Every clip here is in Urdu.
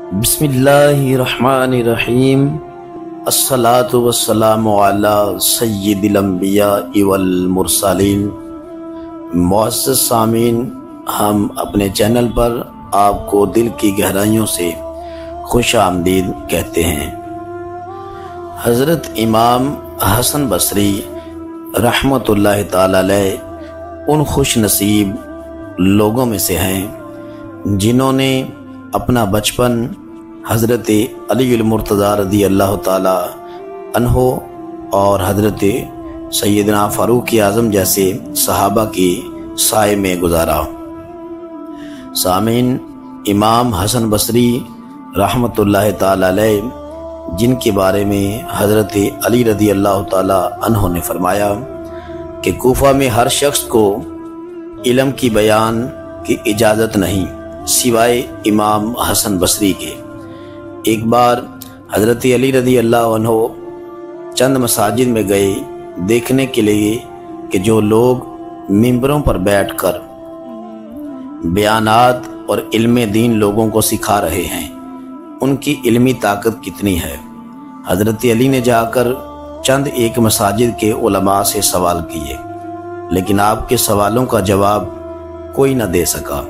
بسم اللہ الرحمن الرحیم۔ الصلاۃ والسلام علی سید الانبیاء والمرسلین۔ معزز سامعین، ہم اپنے چینل پر آپ کو دل کی گہرائیوں سے خوش آمدید کہتے ہیں۔ حضرت امام حسن بصری رحمۃ اللہ تعالی علیہ ان خوش نصیب لوگوں میں سے ہیں جنہوں نے اپنا بچپن حضرت علی المرتضیٰ رضی اللہ تعالی عنہ اور حضرت سیدنا فاروق اعظم جیسے صحابہ کی سائے میں گزارا۔ سامعین، امام حسن بصری رحمۃ اللہ تعالی علیہ جن کے بارے میں حضرت علی رضی اللہ تعالی عنہ نے فرمایا کہ کوفہ میں ہر شخص کو علم کی بیان کی اجازت نہیں سوائے امام حسن بصری کے۔ ایک بار حضرت علی رضی اللہ عنہ چند مساجد میں گئے دیکھنے کے لیے کہ جو لوگ ممبروں پر بیٹھ کر بیانات اور علم دین لوگوں کو سکھا رہے ہیں ان کی علمی طاقت کتنی ہے۔ حضرت علی نے جا کر چند ایک مساجد کے علماء سے سوال کیے، لیکن آپ کے سوالوں کا جواب کوئی نہ دے سکا۔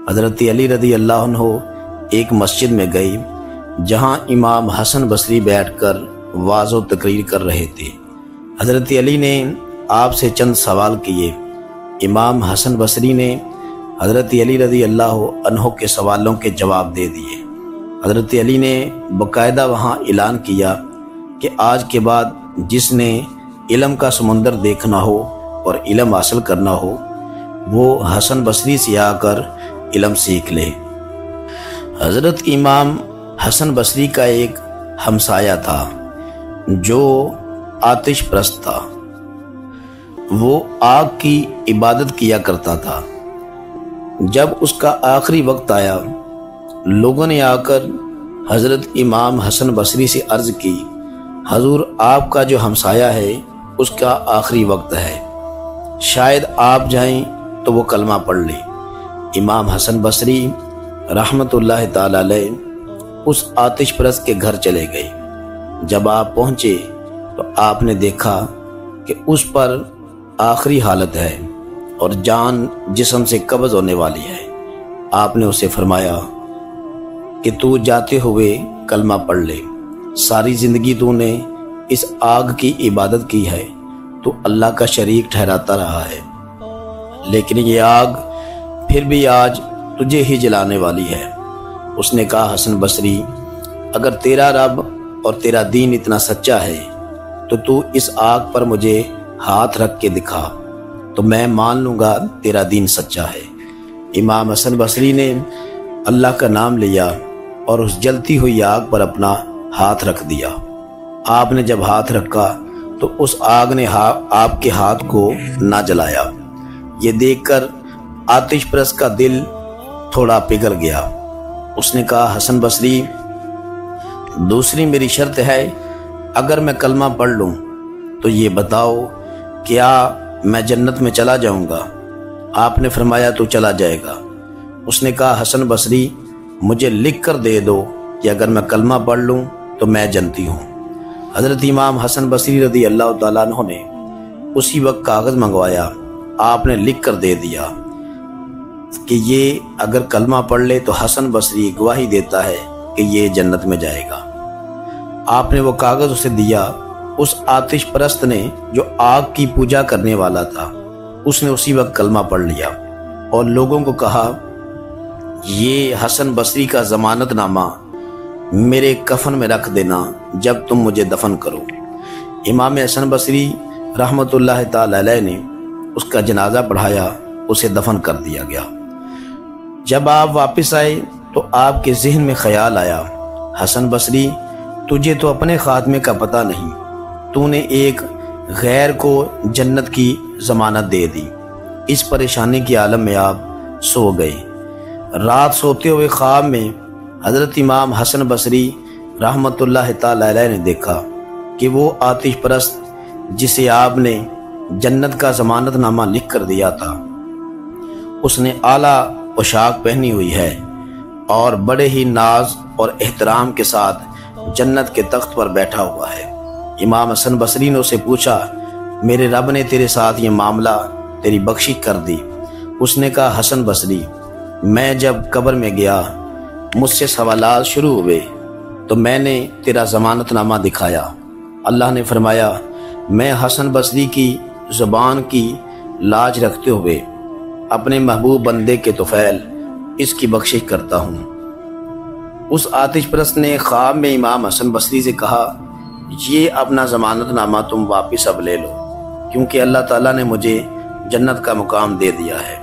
حضرت علی رضی اللہ عنہ ایک مسجد میں گئی جہاں امام حسن بصری بیٹھ کر وعظ و تقریر کر رہے تھے۔ حضرت علی نے آپ سے چند سوال کیے۔ امام حسن بصری نے حضرت علی رضی اللہ عنہ کے سوالوں کے جواب دے دیے۔ حضرت علی نے باقاعدہ وہاں اعلان کیا کہ آج کے بعد جس نے علم کا سمندر دیکھنا ہو اور علم حاصل کرنا ہو وہ حسن بصری سے آ کر علم سیکھ لے۔ حضرت امام حسن بصری کا ایک ہمسایہ تھا جو آتش پرست تھا۔ وہ آگ کی عبادت کیا کرتا تھا۔ جب اس کا آخری وقت آیا، لوگوں نے آ کر حضرت امام حسن بصری سے عرض کی، حضور آپ کا جو ہمسایہ ہے اس کا آخری وقت ہے، شاید آپ جائیں تو وہ کلمہ پڑھ لے۔ امام حسن بصری رحمۃ اللہ تعالی علیہ اس آتش پرست کے گھر چلے گئے۔ جب آپ پہنچے تو آپ نے دیکھا کہ اس پر آخری حالت ہے اور جان جسم سے قبض ہونے والی ہے۔ آپ نے اسے فرمایا کہ تو جاتے ہوئے کلمہ پڑھ لے، ساری زندگی تو نے اس آگ کی عبادت کی ہے، تو اللہ کا شریک ٹھہراتا رہا ہے، لیکن یہ آگ پھر بھی آج تجھے ہی جلانے والی ہے۔ اس نے کہا، حسن بصری اگر تیرا رب اور تیرا دین اتنا سچا ہے تو اس آگ پر مجھے ہاتھ رکھ کے دکھا تو میں مان لوں گا تیرا دین سچا ہے۔ امام حسن بصری نے اللہ کا نام لیا اور اس جلتی ہوئی آگ پر اپنا ہاتھ رکھ دیا۔ آپ نے جب ہاتھ رکھا تو اس آگ نے آپ کے ہاتھ کو نہ جلایا۔ یہ دیکھ کر آتش پرست کا دل تھوڑا پگھل گیا۔ اس نے کہا، حسن بصری دوسری میری شرط ہے، اگر میں کلمہ پڑھ لوں تو یہ بتاؤ کیا میں جنت میں چلا جاؤں گا؟ آپ نے فرمایا تو چلا جائے گا۔ اس نے کہا، حسن بصری مجھے لکھ کر دے دو کہ اگر میں کلمہ پڑھ لوں تو میں جنتی ہوں۔ حضرت امام حسن بصری رضی اللہ تعالیٰ عنہ نے اسی وقت کاغذ منگوایا، آپ نے لکھ کر دے دیا کہ یہ اگر کلمہ پڑھ لے تو حسن بصری گواہی دیتا ہے کہ یہ جنت میں جائے گا۔ آپ نے وہ کاغذ اسے دیا۔ اس آتش پرست نے جو آگ کی پوجا کرنے والا تھا اس نے اسی وقت کلمہ پڑھ لیا اور لوگوں کو کہا، یہ حسن بصری کا ضمانت نامہ میرے کفن میں رکھ دینا جب تم مجھے دفن کرو۔ امام حسن بصری رحمۃ اللہ تعالی علیہ نے اس کا جنازہ پڑھایا، اسے دفن کر دیا گیا۔ جب آپ واپس آئے تو آپ کے ذہن میں خیال آیا، حسن بصری تجھے تو اپنے خاتمے کا پتہ نہیں، تو نے ایک غیر کو جنت کی ضمانت دے دی۔ اس پریشانی کے عالم میں آپ سو گئے۔ رات سوتے ہوئے خواب میں حضرت امام حسن بصری رحمۃ اللہ تعالی علیہ نے دیکھا کہ وہ آتش پرست جسے آپ نے جنت کا ضمانت نامہ لکھ کر دیا تھا، اس نے اعلیٰ پوشاک پہنی ہوئی ہے اور بڑے ہی ناز اور احترام کے ساتھ جنت کے تخت پر بیٹھا ہوا ہے۔ امام حسن بصری نے اسے پوچھا، میرے رب نے تیرے ساتھ یہ معاملہ تیری بخشش کر دی؟ اس نے کہا، حسن بصری، میں جب قبر میں گیا مجھ سے سوالات شروع ہوئے تو میں نے تیرا ضمانت نامہ دکھایا۔ اللہ نے فرمایا، میں حسن بصری کی زبان کی لاج رکھتے ہوئے اپنے محبوب بندے کے طفیل اس کی بخشش کرتا ہوں۔ اس آتش پرست نے خواب میں امام حسن بصری سے کہا، یہ اپنا ضمانت نامہ تم واپس اب لے لو، کیونکہ اللہ تعالیٰ نے مجھے جنت کا مقام دے دیا ہے۔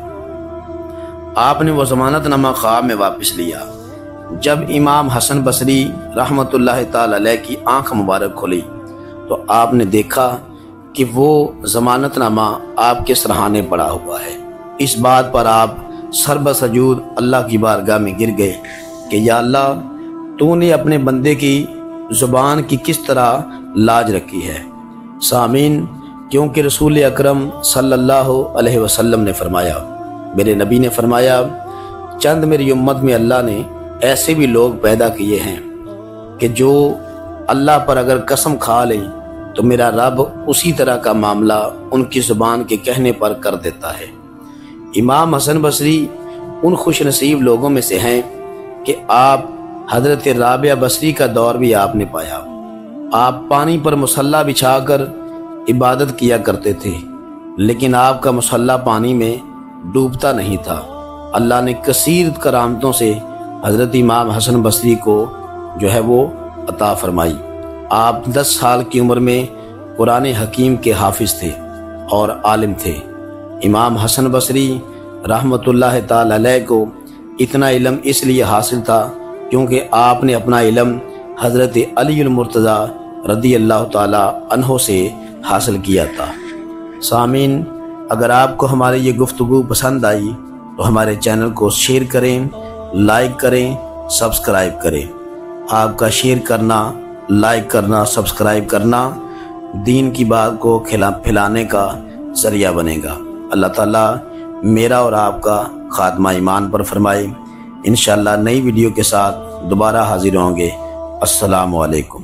آپ نے وہ ضمانت نامہ خواب میں واپس لیا۔ جب امام حسن بصری رحمۃ اللہ تعالی علیہ کی آنکھ مبارک کھلی تو آپ نے دیکھا کہ وہ ضمانت نامہ آپ کے سرہانے پڑا ہوا ہے۔ اس بات پر آپ سر بسجود اللہ کی بارگاہ میں گر گئے کہ یا اللہ، تو نے اپنے بندے کی زبان کی کس طرح لاج رکھی ہے۔ سامعین، کیونکہ رسول اکرم صلی اللہ علیہ وسلم نے فرمایا، میرے نبی نے فرمایا، چند میری امت میں اللہ نے ایسے بھی لوگ پیدا کیے ہیں کہ جو اللہ پر اگر قسم کھا لیں تو میرا رب اسی طرح کا معاملہ ان کی زبان کے کہنے پر کر دیتا ہے۔ امام حسن بصری ان خوش نصیب لوگوں میں سے ہیں کہ آپ حضرت رابعہ بصری کا دور بھی آپ نے پایا۔ آپ پانی پر مصلی بچھا کر عبادت کیا کرتے تھے، لیکن آپ کا مصلی پانی میں ڈوبتا نہیں تھا۔ اللہ نے کثیر کرامتوں سے حضرت امام حسن بصری کو وہ عطا فرمائی۔ آپ 10 سال کی عمر میں قرآن حکیم کے حافظ تھے اور عالم تھے۔ امام حسن بصری رحمۃ اللہ تعالی علیہ کو اتنا علم اس لیے حاصل تھا کیونکہ آپ نے اپنا علم حضرت علی المرتضیٰ رضی اللہ تعالی عنہ سے حاصل کیا تھا۔ سامعین، اگر آپ کو ہماری یہ گفتگو پسند آئی تو ہمارے چینل کو شیئر کریں، لائک کریں، سبسکرائب کریں۔ آپ کا شیئر کرنا، لائک کرنا، سبسکرائب کرنا دین کی بات کو پھیلانے کا ذریعہ بنے گا۔ اللہ تعالیٰ میرا اور آپ کا خاتمہ ایمان پر فرمائے۔ انشاءاللہ نئی ویڈیو کے ساتھ دوبارہ حاضر ہوں گے۔ السلام علیکم۔